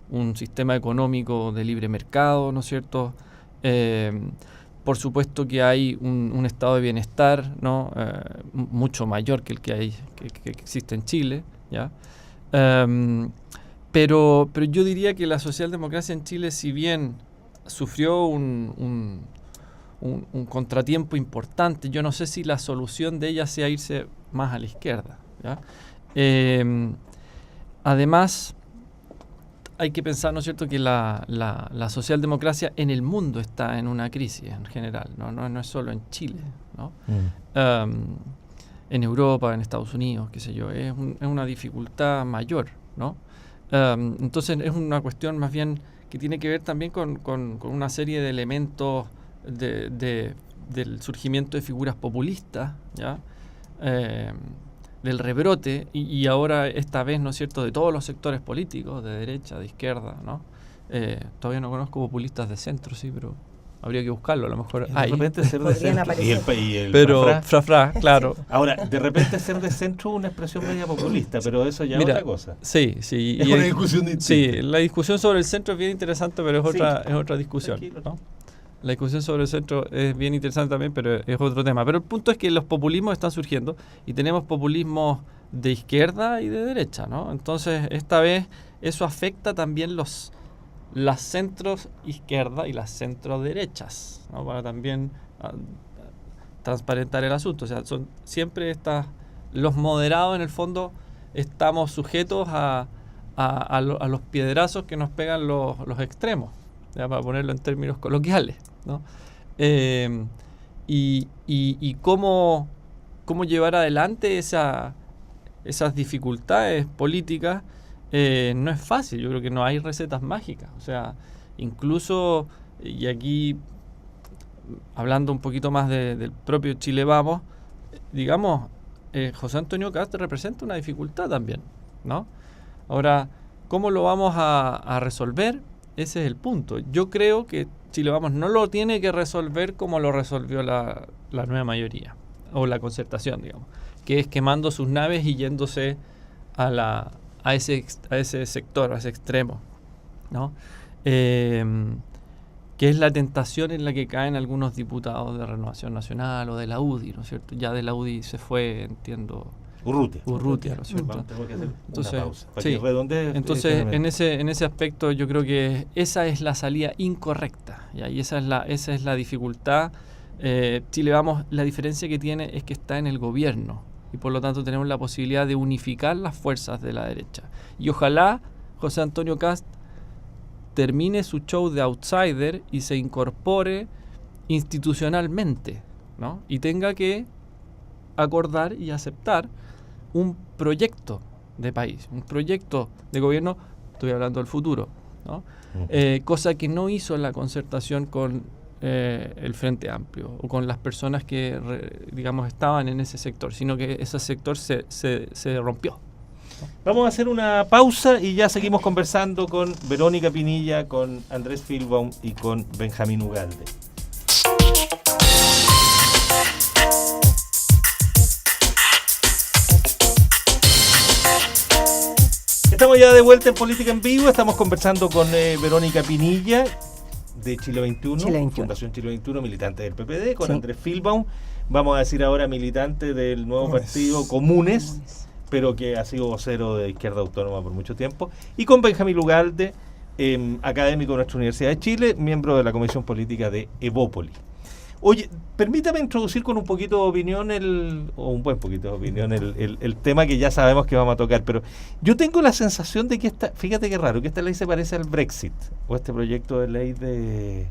D: un sistema económico de libre mercado, ¿no es cierto? Por supuesto que hay un estado de bienestar, ¿no? Mucho mayor que el que existe en Chile, ¿ya? Pero yo diría que la socialdemocracia en Chile, si bien sufrió un contratiempo importante, yo no sé si la solución de ella sea irse más a la izquierda, ¿ya? Además, hay que pensar, ¿no es cierto?, que la socialdemocracia en el mundo está en una crisis en general, no es solo en Chile, ¿no? En Europa, en Estados Unidos, qué sé yo, es una dificultad mayor, ¿no? Entonces es una cuestión más bien que tiene que ver también con una serie de elementos del surgimiento de figuras populistas, ¿ya? Del rebrote y ahora esta vez, ¿no es cierto?, de todos los sectores políticos, de derecha, de izquierda, ¿no? Todavía no conozco populistas de centro, sí, pero habría que buscarlo, a lo mejor
A: de repente ser de centro y el
D: pero frafra, claro.
A: Ahora, de repente ser de centro es una expresión media populista, pero eso ya es otra cosa.
D: Sí.
A: Es una discusión distinta.
D: Sí, la discusión sobre el centro es bien interesante, pero es otra discusión, ¿no? La discusión sobre el centro es bien interesante también, pero es otro tema. Pero el punto es que los populismos están surgiendo y tenemos populismos de izquierda y de derecha, ¿no? Entonces, esta vez eso afecta también las centros izquierda y las centro derechas, ¿no? Para también transparentar el asunto. O sea, son siempre los moderados en el fondo estamos sujetos a los piedrazos que nos pegan los extremos, ya, para ponerlo en términos coloquiales, ¿no? Y cómo llevar adelante esas dificultades políticas no es fácil. Yo creo que no hay recetas mágicas. O sea, incluso, y aquí hablando un poquito más del propio Chile Vamos, digamos, José Antonio Kast representa una dificultad también, ¿no? Ahora, ¿cómo lo vamos a resolver? Ese es el punto. Yo creo que Chile Vamos no lo tiene que resolver como lo resolvió la nueva mayoría, o la concertación, digamos, que es quemando sus naves y yéndose a ese sector, a ese extremo, ¿no? Que es la tentación en la que caen algunos diputados de Renovación Nacional o de la UDI, ¿no es cierto? Ya de la UDI se fue, entiendo, Urrutia, ¿no es cierto?
A: Tengo que hacer
D: entonces,
A: una pausa. Para
D: sí,
A: que redondee,
D: entonces en ese aspecto yo creo que esa es la salida incorrecta, ¿ya? Y esa es la dificultad. Chile Vamos, la diferencia que tiene es que está en el gobierno y por lo tanto tenemos la posibilidad de unificar las fuerzas de la derecha. Y ojalá José Antonio Kast termine su show de outsider y se incorpore institucionalmente, ¿no? Y tenga que acordar y aceptar un proyecto de país, un proyecto de gobierno, estoy hablando del futuro, ¿no? Cosa que no hizo en la concertación con el Frente Amplio o con las personas que, digamos, estaban en ese sector, sino que ese sector se rompió.
A: Vamos a hacer una pausa y ya seguimos conversando con Verónica Pinilla, con Andrés Filbaum y con Benjamín Ugalde. Estamos ya de vuelta en Política en Vivo, estamos conversando con Verónica Pinilla de Chile 21, Fundación Chile 21, militante del PPD, con Andrés Filbaum, vamos a decir ahora militante del nuevo partido Comunes, pero que ha sido vocero de Izquierda Autónoma por mucho tiempo, y con Benjamín Ugalde, académico de nuestra Universidad de Chile, miembro de la Comisión Política de Evópoli. Oye, permítame introducir con un poquito de opinión un buen poquito de opinión el tema que ya sabemos que vamos a tocar, pero yo tengo la sensación de que fíjate qué raro, que esta ley se parece al Brexit, o este proyecto de ley de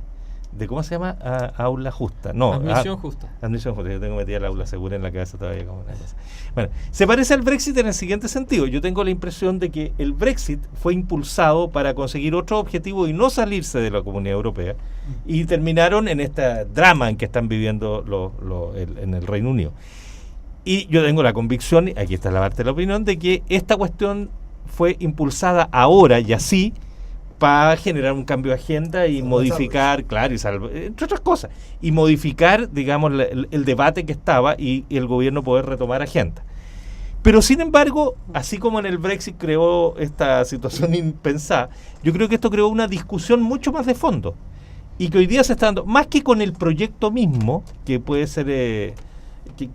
A: ¿cómo se llama? Aula justa. No,
D: admisión justa.
A: Admisión justa. Yo tengo metida la aula segura en la cabeza todavía como una cosa. Bueno, se parece al Brexit en el siguiente sentido. Yo tengo la impresión de que el Brexit fue impulsado para conseguir otro objetivo y no salirse de la Comunidad Europea, y terminaron en este drama en que están viviendo en el Reino Unido. Y yo tengo la convicción, aquí está la parte de la opinión, de que esta cuestión fue impulsada ahora y así para generar un cambio de agenda y modificar, claro, entre otras cosas, y modificar, digamos, el debate que estaba y el gobierno poder retomar agenda. Pero sin embargo, así como en el Brexit creó esta situación impensada, yo creo que esto creó una discusión mucho más de fondo y que hoy día se está dando, más que con el proyecto mismo, que puede ser, que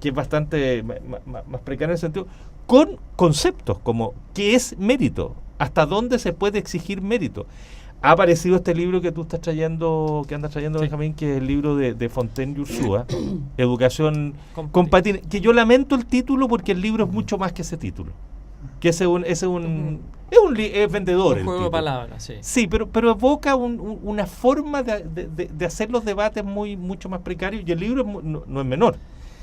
A: es bastante más precario en ese sentido, con conceptos como ¿qué es mérito? ¿Hasta dónde se puede exigir mérito? Ha aparecido este libro que tú estás trayendo, que andas trayendo, sí, Benjamín, que es el libro de Fontaine y Ursúa, Educación Compatible, que yo lamento el título porque el libro es mucho más que ese título. Que es vendedor.
D: Un juego de palabras, sí.
A: Sí, pero evoca una forma de hacer los debates mucho más precarios, y el libro no es menor.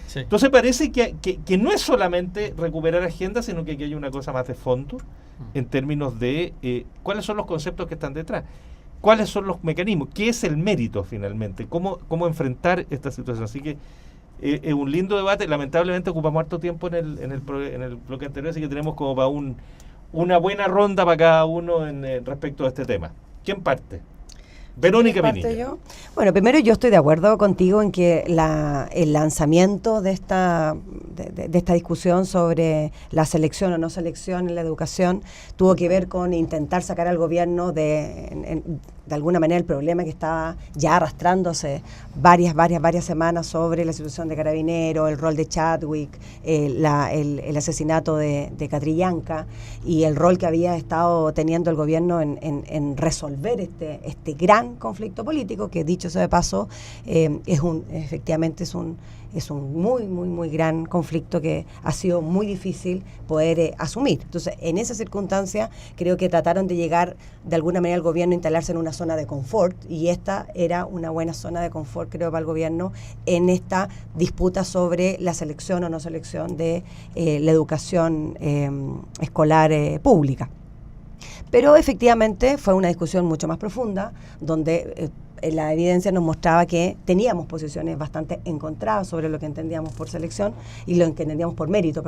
A: Sí. Entonces parece que no es solamente recuperar agenda, sino que aquí hay una cosa más de fondo en términos de cuáles son los conceptos que están detrás, cuáles son los mecanismos, qué es el mérito finalmente, cómo enfrentar esta situación. Así que es un lindo debate. Lamentablemente ocupamos harto tiempo en el bloque anterior, así que tenemos como para una buena ronda para cada uno respecto a este tema. ¿Quién parte? Verónica Pinilla.
C: Bueno, primero yo estoy de acuerdo contigo en que el lanzamiento de esta discusión sobre la selección o no selección en la educación tuvo que ver con intentar sacar al gobierno de alguna manera el problema que estaba ya arrastrándose varias semanas sobre la situación de Carabineros, el rol de Chadwick, el asesinato de Catrillanca y el rol que había estado teniendo el gobierno en resolver este gran conflicto político, que dicho sea de paso, efectivamente es un muy gran conflicto que ha sido muy difícil poder asumir. Entonces, en esa circunstancia, creo que trataron de llegar de alguna manera al gobierno a instalarse en una zona de confort, y esta era una buena zona de confort, creo, para el gobierno en esta disputa sobre la selección o no selección de la educación escolar pública. Pero efectivamente fue una discusión mucho más profunda, donde la evidencia nos mostraba que teníamos posiciones bastante encontradas sobre lo que entendíamos por selección y lo que entendíamos por mérito,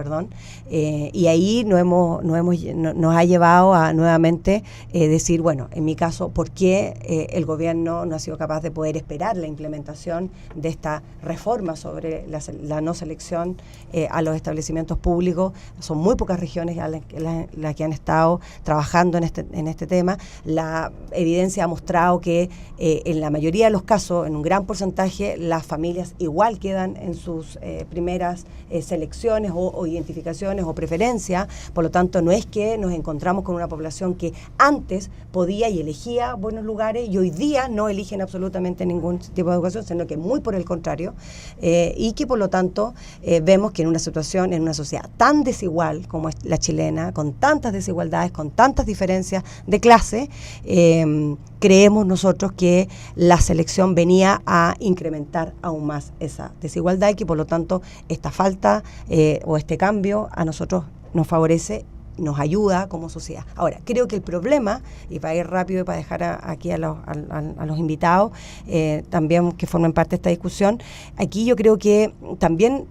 C: y ahí nos ha llevado a nuevamente decir, bueno, en mi caso, ¿por qué el gobierno no ha sido capaz de poder esperar la implementación de esta reforma sobre la no selección a los establecimientos públicos? Son muy pocas regiones las que han estado trabajando en este tema. La evidencia ha mostrado que en la mayoría de los casos, en un gran porcentaje, las familias igual quedan en sus primeras selecciones o identificaciones o preferencias. Por lo tanto, no es que nos encontramos con una población que antes podía y elegía buenos lugares y hoy día no eligen absolutamente ningún tipo de educación, sino que muy por el contrario, y que por lo tanto vemos que en una situación, en una sociedad tan desigual como es la chilena, con tantas desigualdades, con tantas diferencias de clase, creemos nosotros que la selección venía a incrementar aún más esa desigualdad y que por lo tanto esta falta o este cambio a nosotros nos favorece nos ayuda como sociedad. Ahora, creo que el problema, y para ir rápido y para dejar aquí a los invitados, también que formen parte de esta discusión, aquí yo creo que también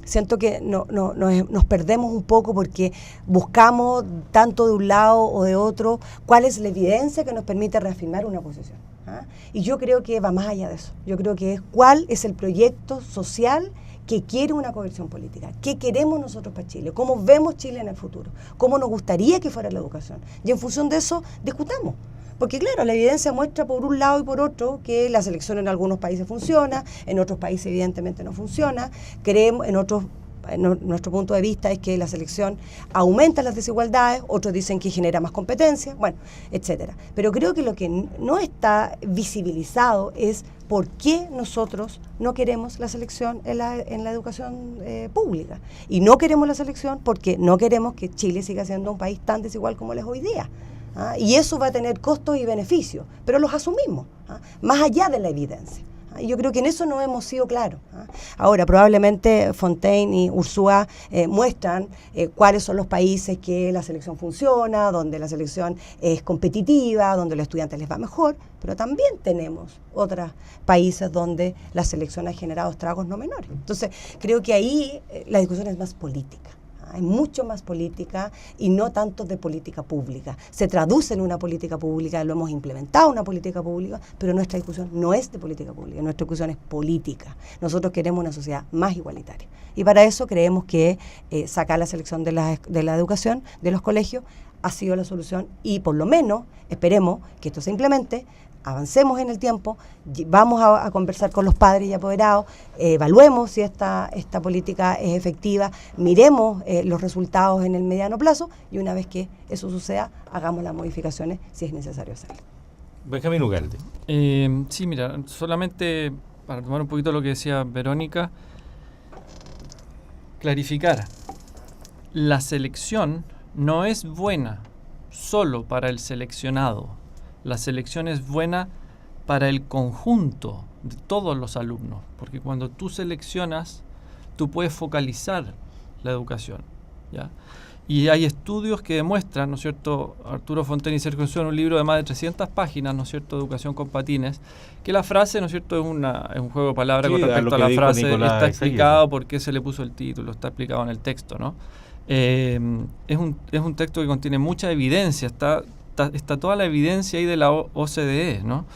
C: siento que nos perdemos un poco porque buscamos tanto de un lado o de otro cuál es la evidencia que nos permite reafirmar una posición. Y yo creo que va más allá de eso. Yo creo que es cuál es el proyecto social que quiere una cohesión política, qué queremos nosotros para Chile, cómo vemos Chile en el futuro, cómo nos gustaría que fuera la educación. Y en función de eso discutamos. Porque claro, la evidencia muestra por un lado y por otro que la selección en algunos países funciona, en otros países evidentemente no funciona. Creemos, nuestro punto de vista es que la selección aumenta las desigualdades, otros dicen que genera más competencia, bueno, etcétera. Pero creo que lo que no está visibilizado es por qué nosotros no queremos la selección en la educación pública. Y no queremos la selección porque no queremos que Chile siga siendo un país tan desigual como lo es hoy día. Y eso va a tener costos y beneficios, pero los asumimos, más allá de la evidencia. Y yo creo que en eso no hemos sido claros. Ahora, probablemente Fontaine y Ursúa muestran cuáles son los países que la selección funciona, donde la selección es competitiva, donde a los estudiantes les va mejor, pero también tenemos otros países donde la selección ha generado estragos no menores. Entonces, creo que ahí la discusión es más política. Hay mucho más política y no tanto de política pública. Se traduce en una política pública, lo hemos implementado en una política pública, pero nuestra discusión no es de política pública, nuestra discusión es política. Nosotros queremos una sociedad más igualitaria. Y para eso creemos que sacar la selección de la educación, de los colegios, ha sido la solución y por lo menos esperemos que esto se implemente, avancemos en el tiempo, vamos a conversar con los padres y apoderados, evaluemos si esta política es efectiva, miremos los resultados en el mediano plazo y una vez que eso suceda, hagamos las modificaciones si es necesario hacerlo.
A: Benjamín Ugalde.
D: Sí, mira, solamente para tomar un poquito lo que decía Verónica, clarificar, la selección no es buena solo para el seleccionado. La selección es buena para el conjunto de todos los alumnos, porque cuando tú seleccionas, tú puedes focalizar la educación, ¿ya? Y hay estudios que demuestran, ¿no es cierto?, Arturo Fontaine y Sergio Ursúa en un libro de más de 300 páginas, ¿no es cierto?, Educación con patines, que la frase, ¿no es cierto?, es un juego de palabras con respecto a la frase,
A: Nicolás
D: está explicado por qué se le puso el título, está explicado en el texto, ¿no? Es un texto que contiene mucha evidencia, está toda la evidencia ahí de la OCDE, ¿no?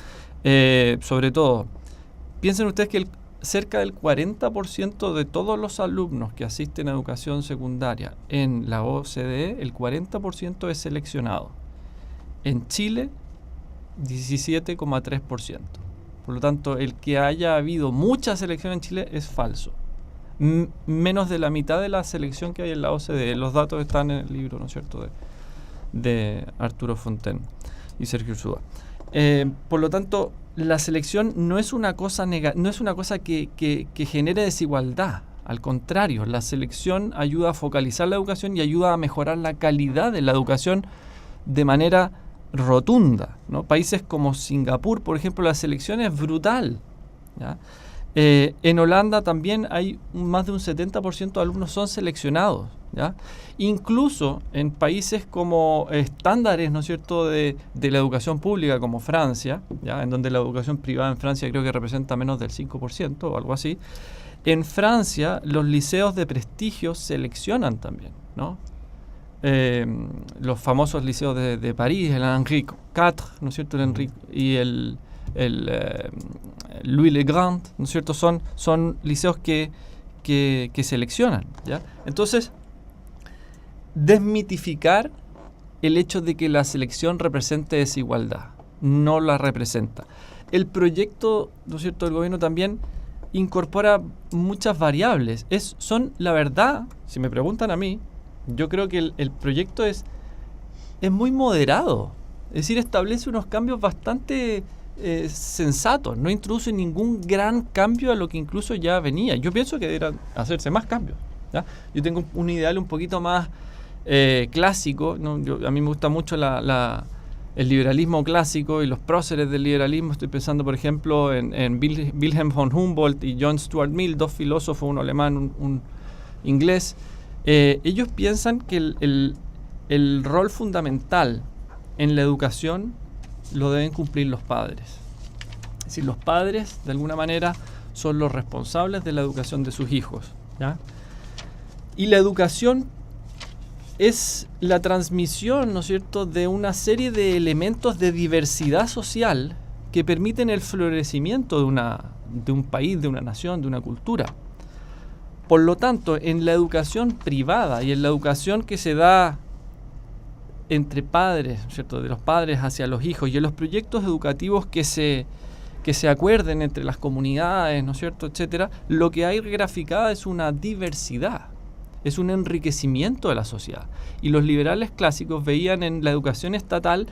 D: Sobre todo, piensen ustedes que cerca del 40% de todos los alumnos que asisten a educación secundaria en la OCDE, el 40% es seleccionado. En Chile, 17,3%. Por lo tanto, el que haya habido mucha selección en Chile es falso. Menos de la mitad de la selección que hay en la OCDE. Los datos están en el libro, ¿no es cierto?, de Arturo Fontaine y Sergio Ursúa. Por lo tanto, la selección no es una cosa que genere desigualdad. Al contrario, la selección ayuda a focalizar la educación y ayuda a mejorar la calidad de la educación de manera rotunda, ¿no? Países como Singapur, por ejemplo, la selección es brutal, ¿ya? En Holanda también hay más de un 70% de alumnos son seleccionados, ¿ya? Incluso en países como estándares, ¿no es cierto?, de la educación pública como Francia, ¿ya?, en donde la educación privada en Francia creo que representa menos del 5% o algo así. En Francia los liceos de prestigio seleccionan también, ¿no? Los famosos liceos de París, el Henri IV, ¿no es cierto?, el Henri y el Louis le Grand, ¿no es cierto?, son liceos que seleccionan, ¿ya? Entonces, desmitificar el hecho de que la selección represente desigualdad, no la representa. El proyecto, ¿no es cierto?, del gobierno también incorpora muchas variables. Son la verdad, si me preguntan a mí, yo creo que el proyecto es muy moderado, es decir, establece unos cambios bastante sensatos, no introduce ningún gran cambio a lo que incluso ya venía. Yo pienso que deberían hacerse más cambios, ¿ya? Yo tengo un ideal un poquito más clásico, ¿no? A mí me gusta mucho el liberalismo clásico y los próceres del liberalismo. Estoy pensando, por ejemplo, en Wilhelm von Humboldt y John Stuart Mill, dos filósofos, un alemán, un inglés. Ellos piensan que el rol fundamental en la educación lo deben cumplir los padres. Es decir, los padres, de alguna manera, son los responsables de la educación de sus hijos, ¿ya? Y la educación es la transmisión, ¿no es cierto?, de una serie de elementos de diversidad social que permiten el florecimiento de un país, de una nación, de una cultura. Por lo tanto, en la educación privada y en la educación que se da entre padres, ¿no es cierto?, de los padres hacia los hijos, y en los proyectos educativos que se acuerden entre las comunidades, ¿no es cierto?, etcétera, lo que hay graficada es una diversidad, es un enriquecimiento de la sociedad. Y los liberales clásicos veían en la educación estatal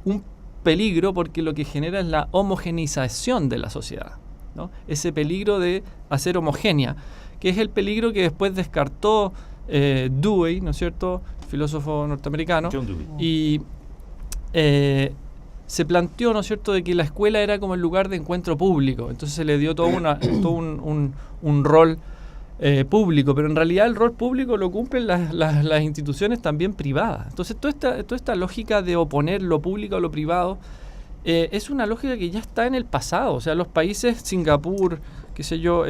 D: un peligro porque lo que genera es la homogeneización de la sociedad, ¿no? Ese peligro de hacer homogénea, que es el peligro que después descartó Dewey, ¿no es cierto?, filósofo norteamericano,
A: John Dewey.
D: y se planteó, ¿no es cierto?, de que la escuela era como el lugar de encuentro público. Entonces se le dio todo un rol público, pero en realidad el rol público lo cumplen las instituciones también privadas. Entonces toda esta lógica de oponer lo público a lo privado es una lógica que ya está en el pasado. O sea, los países, Singapur, qué sé yo,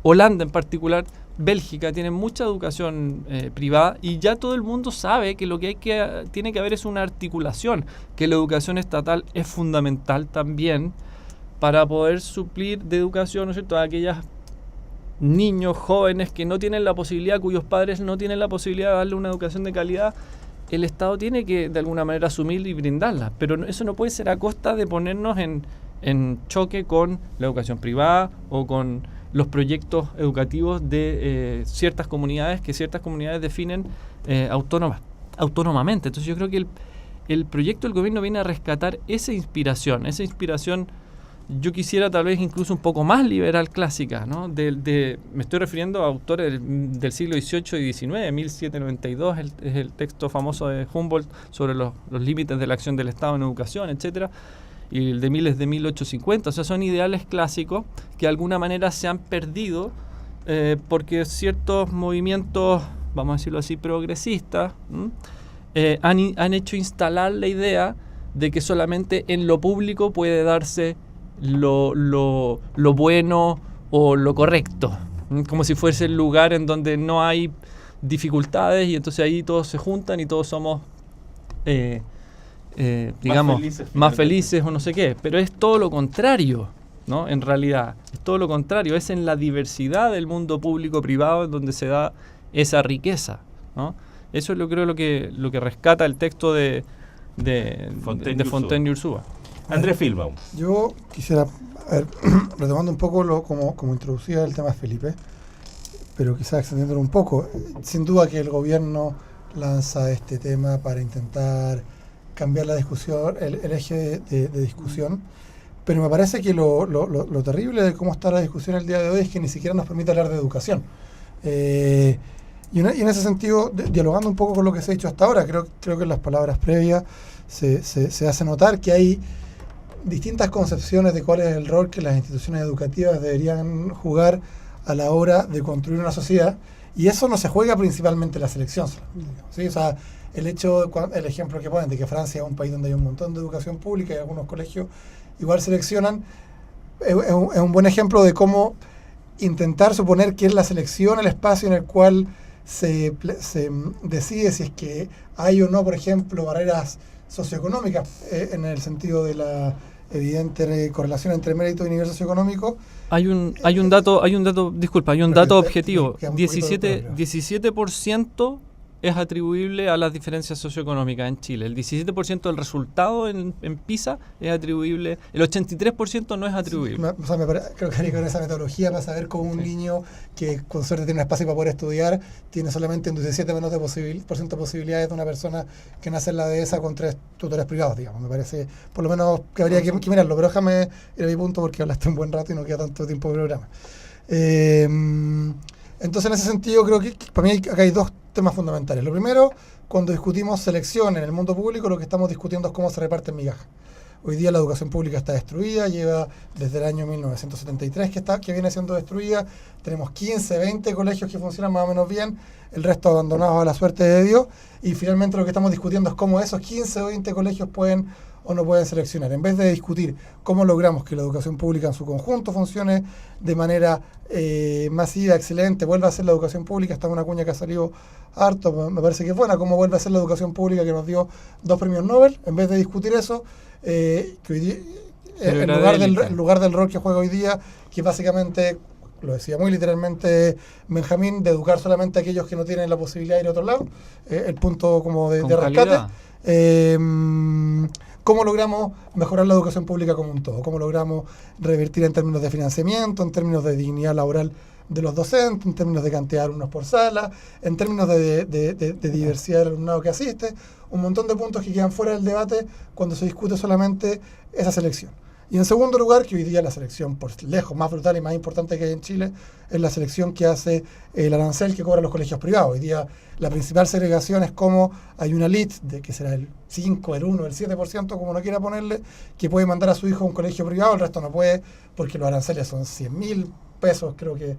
D: Holanda en particular, Bélgica, tienen mucha educación privada, y ya todo el mundo sabe que lo que tiene que haber es una articulación, que la educación estatal es fundamental también para poder suplir de educación, ¿no es cierto?, a aquellos niños, jóvenes que no tienen la posibilidad, cuyos padres no tienen la posibilidad de darle una educación de calidad. El Estado tiene que de alguna manera asumir y brindarla, pero eso no puede ser a costa de ponernos en choque con la educación privada o con los proyectos educativos de ciertas comunidades que ciertas comunidades definen autónomamente. Entonces yo creo que el proyecto del gobierno viene a rescatar esa inspiración yo quisiera tal vez incluso un poco más liberal clásica, ¿no? Me estoy refiriendo a autores del siglo XVIII y XIX, 1792 es el texto famoso de Humboldt sobre los límites de la acción del Estado en educación, etcétera, y el de Miles de 1850. O sea, son ideales clásicos que de alguna manera se han perdido porque ciertos movimientos, vamos a decirlo así, progresistas, han hecho instalar la idea de que solamente en lo público puede darse lo bueno o lo correcto, como si fuese el lugar en donde no hay dificultades y entonces ahí todos se juntan y todos somos digamos más felices o no sé qué, pero es todo lo contrario, ¿no? En realidad es todo lo contrario, es en la diversidad del mundo público-privado en donde se da esa riqueza, ¿no? Eso es lo que rescata el texto de Fontaine y Ursúa.
A: Andrés Filbaum.
B: Yo quisiera, retomando un poco como introducía el tema Felipe, pero quizás extendiéndolo un poco. Sin duda que el gobierno lanza este tema para intentar cambiar la discusión, el eje de discusión, pero me parece que lo terrible de cómo está la discusión el día de hoy es que ni siquiera nos permite hablar de educación. Y en ese sentido, dialogando un poco con lo que se ha dicho hasta ahora, creo que en las palabras previas se hace notar que hay distintas concepciones de cuál es el rol que las instituciones educativas deberían jugar a la hora de construir una sociedad, y eso no se juega principalmente en la selección, ¿sí? O sea, el ejemplo que ponen de que Francia es un país donde hay un montón de educación pública y algunos colegios igual seleccionan, es un buen ejemplo de cómo intentar suponer que es la selección el espacio en el cual se decide si es que hay o no, por ejemplo, barreras socioeconómicas, en el sentido de la evidente correlación entre mérito y nivel socioeconómico.
D: Hay un dato objetivo. 17% es atribuible a las diferencias socioeconómicas en Chile. El 17% del resultado en PISA es atribuible, el 83% no es atribuible.
B: Sí, creo que haría con esa metodología para saber cómo un niño que con suerte tiene un espacio para poder estudiar tiene solamente un 17% menos de posibilidades de una persona que nace en la dehesa con 3 tutores privados, digamos. Me parece, por lo menos, que habría que mirarlo. Pero déjame ir a mi punto porque hablaste un buen rato y no queda tanto tiempo de programa. Entonces, en ese sentido, creo que para mí acá hay dos temas fundamentales. Lo primero, cuando discutimos selección en el mundo público, lo que estamos discutiendo es cómo se reparten migajas. Hoy día la educación pública está destruida, lleva desde el año 1973 que viene siendo destruida. Tenemos 15, 20 colegios que funcionan más o menos bien, el resto abandonados a la suerte de Dios. Y finalmente lo que estamos discutiendo es cómo esos 15 o 20 colegios pueden o no pueden seleccionar. En vez de discutir cómo logramos que la educación pública en su conjunto funcione de manera masiva, excelente, vuelva a ser la educación pública, esta es una cuña que ha salido harto, me parece que es buena, cómo vuelve a ser la educación pública que nos dio 2 premios Nobel. En vez de discutir eso, que hoy día, en lugar del rol que juega hoy día, que básicamente, lo decía muy literalmente Benjamín, de educar solamente a aquellos que no tienen la posibilidad de ir a otro lado, el punto como de rescate. ¿Cómo logramos mejorar la educación pública como un todo? ¿Cómo logramos revertir en términos de financiamiento, en términos de dignidad laboral de los docentes, en términos de cantidad de alumnos por sala, en términos de diversidad del alumnado que asiste? Un montón de puntos que quedan fuera del debate cuando se discute solamente esa selección. Y en segundo lugar, que hoy día la selección por lejos más brutal y más importante que hay en Chile es la selección que hace el arancel que cobran los colegios privados. Hoy día la principal segregación es cómo hay una elite, de que será el 5, el 1, el 7%, como uno quiera ponerle, que puede mandar a su hijo a un colegio privado, el resto no puede, porque los aranceles son 100.000 pesos, creo que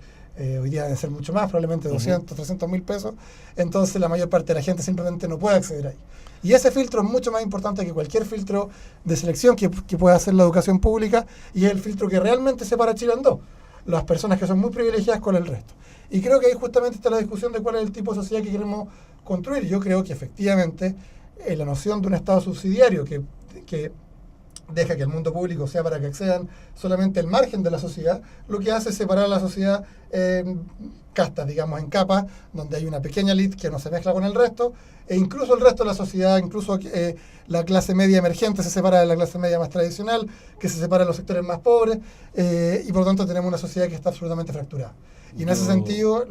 B: hoy día deben ser mucho más, probablemente 200, 300.000 pesos. Entonces la mayor parte de la gente simplemente no puede acceder ahí. Y ese filtro es mucho más importante que cualquier filtro de selección que pueda hacer la educación pública, y es el filtro que realmente separa a Chile en dos: las personas que son muy privilegiadas con el resto. Y creo que ahí justamente está la discusión de cuál es el tipo de sociedad que queremos construir. Yo creo que efectivamente la noción de un Estado subsidiario que deja que el mundo público sea para que accedan solamente el margen de la sociedad, lo que hace es separar a la sociedad en castas, digamos, en capas, donde hay una pequeña elite que no se mezcla con el resto, e incluso el resto de la sociedad, incluso la clase media emergente se separa de la clase media más tradicional, que se separa de los sectores más pobres, y por lo tanto tenemos una sociedad que está absolutamente fracturada. Y en ese sentido,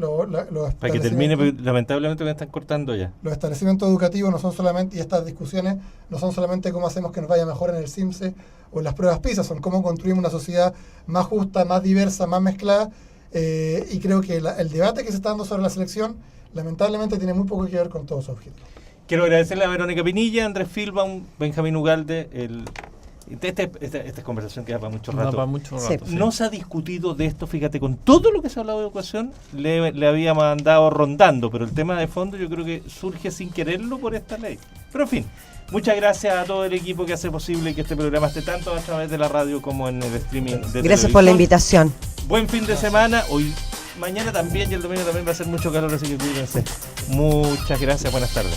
A: para que termine, porque lamentablemente me están cortando ya.
B: Los establecimientos educativos no son solamente, y estas discusiones no son solamente cómo hacemos que nos vaya mejor en el CIMSE o en las pruebas PISA, son cómo construimos una sociedad más justa, más diversa, más mezclada, y creo que el debate que se está dando sobre la selección lamentablemente tiene muy poco que ver con todos sus objetivos.
A: Quiero agradecerle a Verónica Pinilla, Andrés Filbaum, Benjamín Ugalde. Esta conversación queda para mucho rato.
C: Sí.
A: No se ha discutido de esto, fíjate, con todo lo que se ha hablado de educación, le habíamos andado rondando, pero el tema de fondo yo creo que surge sin quererlo por esta ley. Pero en fin, muchas gracias a todo el equipo que hace posible que este programa esté tanto a través de la radio como en el streaming de televisión.
C: Gracias por la invitación.
A: Buen fin de semana. Mañana también y el domingo también va a ser mucho calor, así que cuídense. Muchas gracias, buenas tardes.